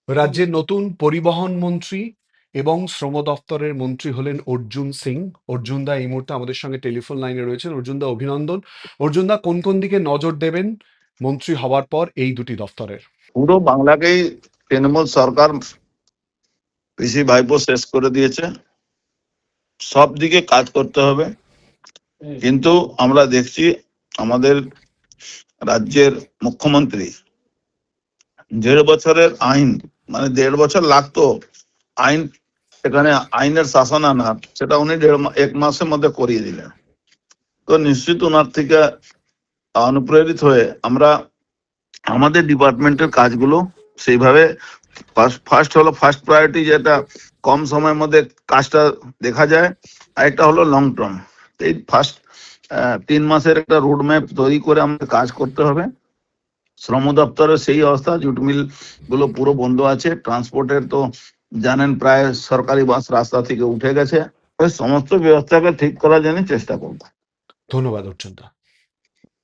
রাজ্যের নতুন পরিবহন মন্ত্রী এবং শ্রম দপ্তরের মন্ত্রী হলেন অর্জুন সিং। অর্জুন দা এই মুহূর্তে আমাদের সঙ্গে টেলিফোন লাইনে রয়েছেন। অর্জুন দা, অভিনন্দন। অর্জুন দা, কোন কোন দিকে নজর দেবেন মন্ত্রী হওয়ার পর এই দুটি দপ্তরের? পুরো বাংলাকেই তৃণমূল সরকার পিসি ভাইপো শেষ করে দিয়েছে, সব দিকে কাজ করতে হবে। কিন্তু আমরা দেখছি আমাদের রাজ্যের মুখ্যমন্ত্রী 1.5 বছরের আইন, মানে 1.5 বছর লাগতো আইন, এখানে আইনের শাসন আনার, সেটা উনি 1 মাসের মধ্যে করিয়ে দিলেন। তো নিশ্চিত ওনার থেকে অনুপ্রেরিত হয়ে আমরা আমাদের ডিপার্টমেন্টের কাজগুলো সেইভাবে ফার্স্ট প্রায়োরিটি, যেটা কম সময়ের মধ্যে কাজটা দেখা যায়, আর একটা হলো লং টার্ম। এই ফার্স্ট 3 মাসের একটা রোড ম্যাপ তৈরি করে আমাদের কাজ করতে হবে। শ্রম দপ্তরের সেই অবস্থা, জুট মিল গুলো পুরো বন্ধ আছে। ট্রান্সপোর্টের তো জানেন প্রায় সরকারি বাস রাস্তা থেকে উঠে গেছে। সমস্ত ব্যবস্থাকে ঠিক করার জন্য চেষ্টা করবো। ধন্যবাদ অর্জুন দা।